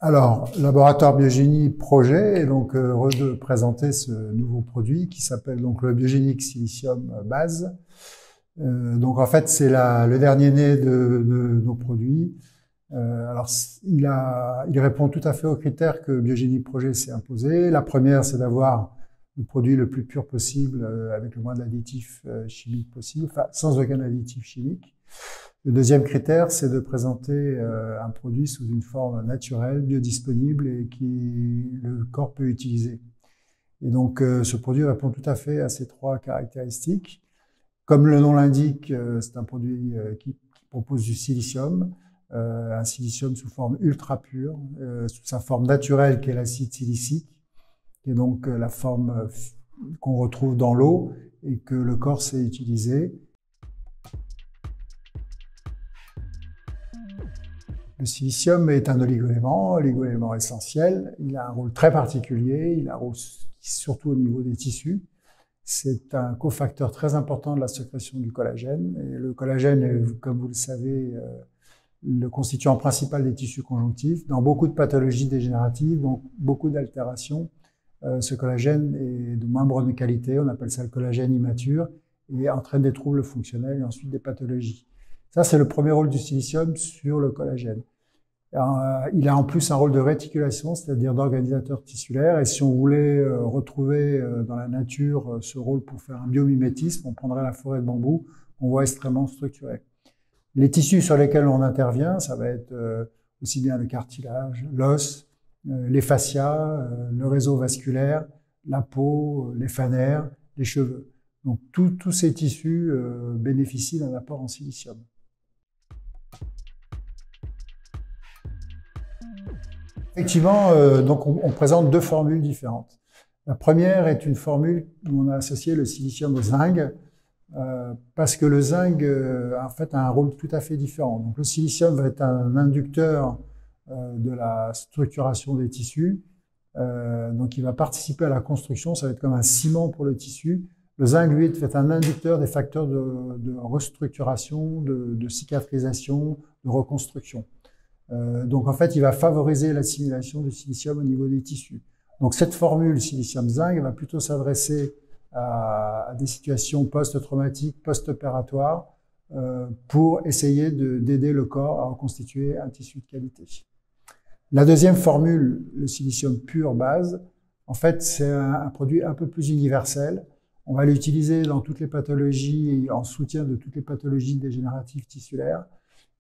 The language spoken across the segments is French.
Alors, laboratoire Biogénie Projet est donc heureux de présenter ce nouveau produit qui s'appelle donc le Biogénic Silicium Base. Donc en fait, c'est le dernier né de nos produits. Alors, il répond tout à fait aux critères que Biogénie Projet s'est imposé. La première, c'est d'avoir le produit le plus pur possible avec le moins d'additifs chimiques possible, enfin sans aucun additif chimique. Le deuxième critère, c'est de présenter un produit sous une forme naturelle, biodisponible et qui le corps peut utiliser. Et donc, ce produit répond tout à fait à ces trois caractéristiques. Comme le nom l'indique, c'est un produit qui propose du silicium, un silicium sous forme ultra pure, sous sa forme naturelle qui est l'acide silicique, qui est donc la forme qu'on retrouve dans l'eau et que le corps sait utiliser. Le silicium est un oligoélément essentiel. Il a un rôle très particulier, il a un rôle surtout au niveau des tissus. C'est un cofacteur très important de la sécrétion du collagène. Et le collagène est, comme vous le savez, le constituant principal des tissus conjonctifs. Dans beaucoup de pathologies dégénératives, donc beaucoup d'altérations, ce collagène est de moins bonne qualité, on appelle ça le collagène immature, et entraîne des troubles fonctionnels et ensuite des pathologies. Ça, c'est le premier rôle du silicium sur le collagène. Il a en plus un rôle de réticulation, c'est-à-dire d'organisateur tissulaire. Et si on voulait retrouver dans la nature ce rôle pour faire un biomimétisme, on prendrait la forêt de bambou, qu'on voit extrêmement structurée. Les tissus sur lesquels on intervient, ça va être aussi bien le cartilage, l'os, les fascias, le réseau vasculaire, la peau, les fanères, les cheveux. Donc tous ces tissus bénéficient d'un apport en silicium. Effectivement, donc on présente deux formules différentes. La première est une formule où on a associé le silicium au zinc, parce que le zinc en fait a un rôle tout à fait différent. Donc le silicium va être un inducteur de la structuration des tissus, donc il va participer à la construction, ça va être comme un ciment pour le tissu. Le zinc, lui, est un inducteur des facteurs de restructuration, de cicatrisation, de reconstruction. Donc en fait, il va favoriser l'assimilation du silicium au niveau des tissus. Donc cette formule silicium-zinc va plutôt s'adresser à des situations post-traumatiques, post-opératoires, pour essayer d'aider le corps à reconstituer un tissu de qualité. La deuxième formule, le silicium pur base, en fait, c'est un produit un peu plus universel. On va l'utiliser dans toutes les pathologies, en soutien de toutes les pathologies dégénératives tissulaires.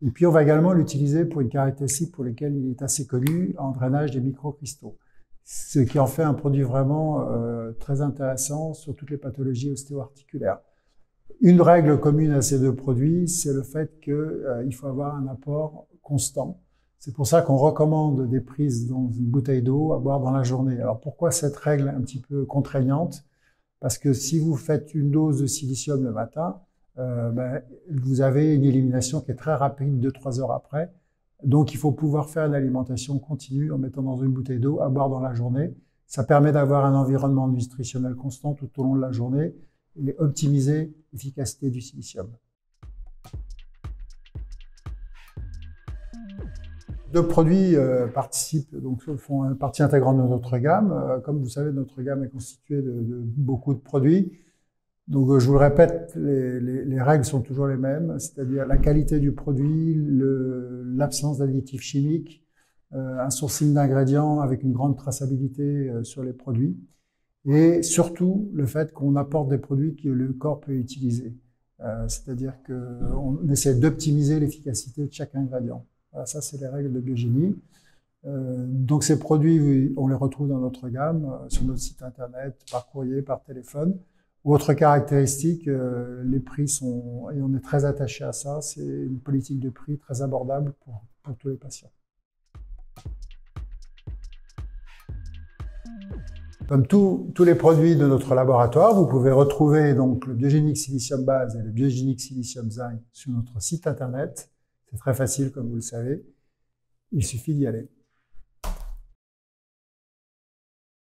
Et puis, on va également l'utiliser pour une caractéristique pour laquelle il est assez connu, en drainage des microcristaux. Ce qui en fait un produit vraiment très intéressant sur toutes les pathologies ostéo-articulaires. Une règle commune à ces deux produits, c'est le fait qu'il faut avoir un apport constant. C'est pour ça qu'on recommande des prises dans une bouteille d'eau à boire dans la journée. Alors pourquoi cette règle un petit peu contraignante? Parce que si vous faites une dose de silicium le matin, vous avez une élimination qui est très rapide, 2-3 heures après. Donc, il faut pouvoir faire une alimentation continue en mettant dans une bouteille d'eau à boire dans la journée. Ça permet d'avoir un environnement nutritionnel constant tout au long de la journée et optimiser l'efficacité du silicium. Deux produits participent, donc font partie intégrante de notre gamme. Comme vous savez, notre gamme est constituée de beaucoup de produits. Donc, je vous le répète, les règles sont toujours les mêmes, c'est-à-dire la qualité du produit, l'absence d'additifs chimiques, un sourcing d'ingrédients avec une grande traçabilité sur les produits, et surtout le fait qu'on apporte des produits que le corps peut utiliser. C'est-à-dire qu'on essaie d'optimiser l'efficacité de chaque ingrédient. Voilà, ça, c'est les règles de Biogénie. Donc, ces produits, on les retrouve dans notre gamme, sur notre site internet, par courrier, par téléphone. Autre caractéristique, les prix sont, et on est très attaché à ça, c'est une politique de prix très abordable pour tous les patients. Comme tous les produits de notre laboratoire, vous pouvez retrouver donc le Biogénic Silicium Base et le Biogénic Silicium Zinc sur notre site internet. C'est très facile, comme vous le savez. Il suffit d'y aller.